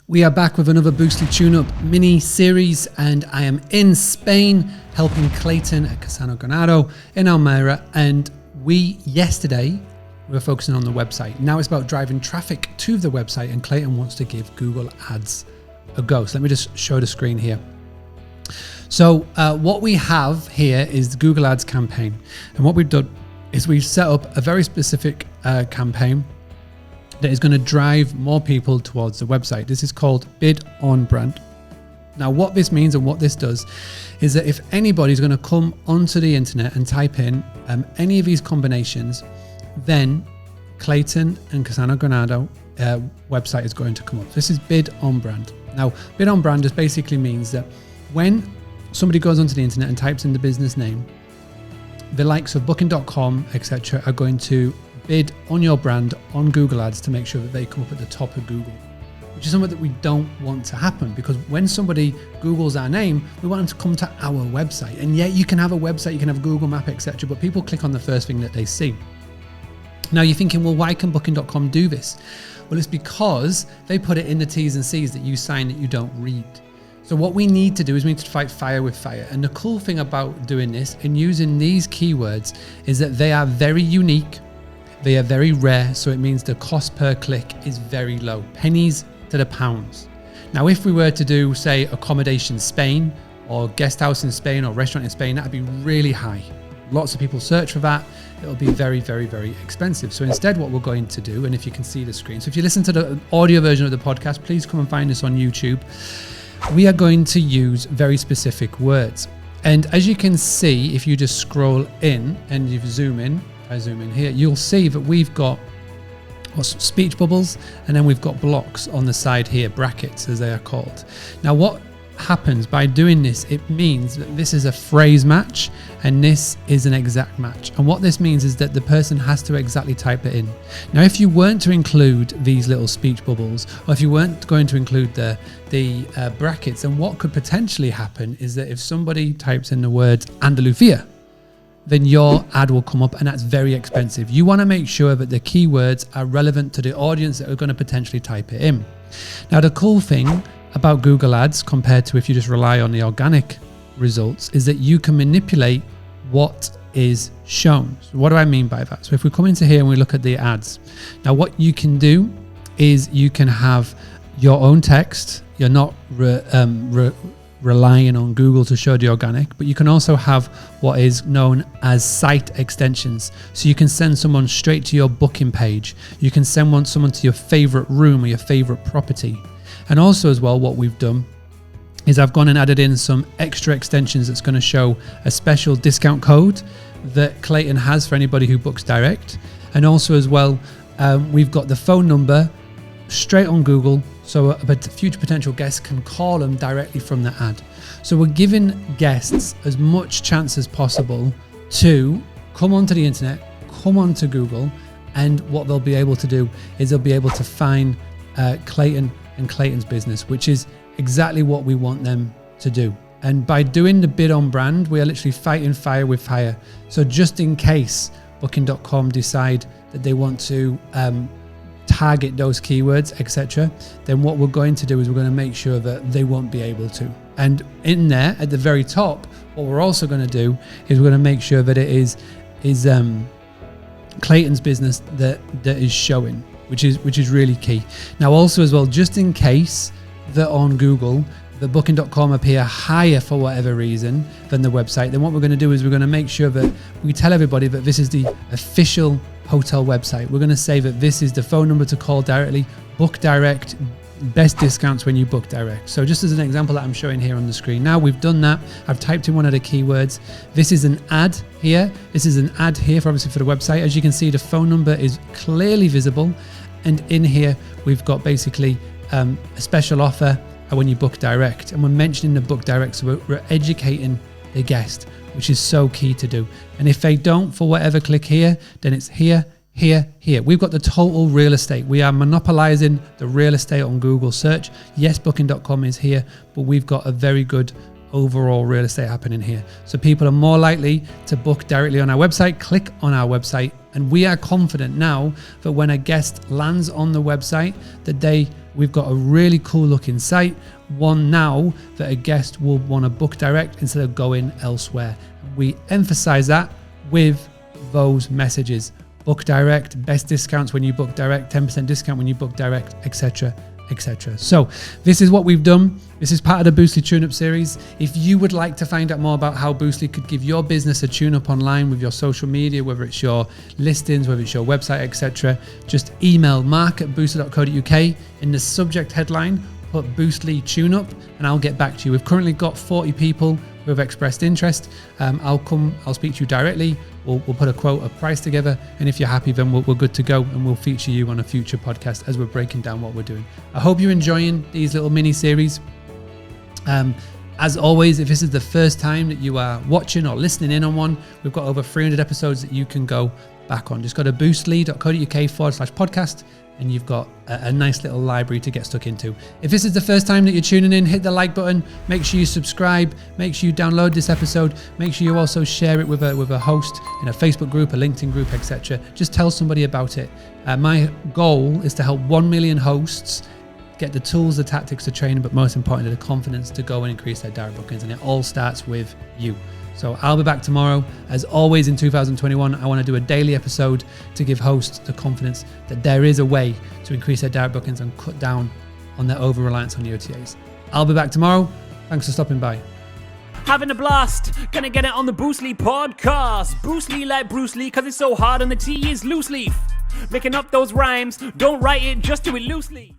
We are back with another Boostly Tune-Up mini-series, and I am in Spain helping Clayton at Casano Ganado in Almeria, and yesterday we were focusing on the website. Now it's about driving traffic to the website, and Clayton wants to give Google Ads a go. So let me just show the screen here. So what we have here is the Google Ads campaign, and what we've done is we've set up a very specific campaign that is going to drive more people towards the website. This is called Bid on Brand. Now what this means and what this does is that if anybody's going to come onto the internet and type in any of these combinations, then Clayton and Casano Ganado website is going to come up. This is Bid on Brand. Now Bid on Brand just basically means that when somebody goes onto the internet and types in the business name, the likes of booking.com, etc. are going to bid on your brand on Google Ads to make sure that they come up at the top of Google, which is something that we don't want to happen, because when somebody Googles our name, we want them to come to our website. And yet you can have a website, you can have a Google map, etc. but people click on the first thing that they see. Now you're thinking, well, why can booking.com do this? Well, it's because they put it in the T's and C's that you sign that you don't read. So what we need to do is we need to fight fire with fire. And the cool thing about doing this and using these keywords is that they are very unique. They are very rare, so it means the cost per click is very low, pennies to the pounds. Now, if we were to do, say, accommodation Spain, or guest house in Spain, or restaurant in Spain, that'd be really high. Lots of people search for that. It'll be very, very, very expensive. So instead, what we're going to do, and if you can see the screen, so if you listen to the audio version of the podcast, please come and find us on YouTube. We are going to use very specific words. And as you can see, if you just scroll in and you zoom in, I zoom in here, you'll see that we've got speech bubbles, and then we've got blocks on the side here, brackets as they are called. Now what happens by doing this, it means that this is a phrase match and this is an exact match. And what this means is that the person has to exactly type it in. Now if you weren't to include these little speech bubbles, or if you weren't going to include the brackets, then what could potentially happen is that if somebody types in the word Andalucía, then your ad will come up, and that's very expensive. You want to make sure that the keywords are relevant to the audience that are going to potentially type it in. Now, the cool thing about Google Ads compared to if you just rely on the organic results is that you can manipulate what is shown. So what do I mean by that? So if we come into here and we look at the ads, now what you can do is you can have your own text. You're not relying on Google to show the organic, but you can also have what is known as site extensions. So you can send someone straight to your booking page. You can send someone to your favorite room or your favorite property. And also as well, what we've done is I've gone and added in some extra extensions that's going to show a special discount code that Clayton has for anybody who books direct. And also as well, we've got the phone number straight on Google, so a future potential guest can call them directly from the ad. So we're giving guests as much chance as possible to come onto the internet, come onto Google, and what they'll be able to do is they'll be able to find Clayton and Clayton's business, which is exactly what we want them to do. And by doing the bid on brand, we are literally fighting fire with fire. So just in case booking.com decide that they want to target those keywords, etc., then what we're going to do is we're going to make sure that they won't be able to. And in there at the very top, what we're also going to do is we're going to make sure that it is Clayton's business that is showing, which is really key. Now also as well, just in case that on Google the booking.com appear higher for whatever reason than the website, then what we're going to do is we're going to make sure that we tell everybody that this is the official hotel website. We're going to say that this is the phone number to call directly, book direct, best discounts when you book direct. So just as an example that I'm showing here on the screen. Now we've done that. I've typed in one of the keywords. This is an ad here. This is an ad here for obviously for the website. As you can see, the phone number is clearly visible. And in here, we've got basically a special offer when you book direct, and we're mentioning the book direct, so we're educating the guest, which is so key to do. And if they don't for whatever click here, then it's here, here, here. We've got the total real estate. We are monopolizing the real estate on Google search. Yes, booking.com is here, but we've got a very good overall real estate happening here. So people are more likely to book directly on our website, click on our website, And we are confident now that when a guest lands on the website, that we've got a really cool looking site, one now that a guest will want to book direct instead of going elsewhere. We emphasize that with those messages. Book direct, best discounts when you book direct, 10% discount when you book direct, etc. etc. So this is what we've done. This is part of the Boostly Tune-Up series. If you would like to find out more about how Boostly could give your business a tune-up online with your social media, whether it's your listings, whether it's your website, etc., just email mark@boostly.co.uk. In the subject headline, put Boostly Tune-Up, and I'll get back to you. We've currently got 40 people who have expressed interest. I'll speak to you directly. We'll put a price together, and if you're happy, then we're good to go, and we'll feature you on a future podcast as we're breaking down what we're doing. I hope you're enjoying these little mini series. As always, if this is the first time that you are watching or listening in on one, we've got over 300 episodes that you can go back on. Just go to boostly.co.uk/podcast, and you've got a nice little library to get stuck into. If this is the first time that you're tuning in, hit the like button, make sure you subscribe, make sure you download this episode, make sure you also share it with a host in a Facebook group, a LinkedIn group, etc. Just tell somebody about it. My goal is to help 1 million hosts get the tools, the tactics, the training, but most importantly, the confidence to go and increase their direct bookings. And it all starts with you. So I'll be back tomorrow. As always in 2021, I want to do a daily episode to give hosts the confidence that there is a way to increase their direct bookings and cut down on their over-reliance on the OTAs. I'll be back tomorrow. Thanks for stopping by. Having a blast, gonna get it on the Boostly podcast. Boostly like Bruce Lee, cause it's so hard and the T is loose leaf. Making up those rhymes, don't write it, just do it loosely.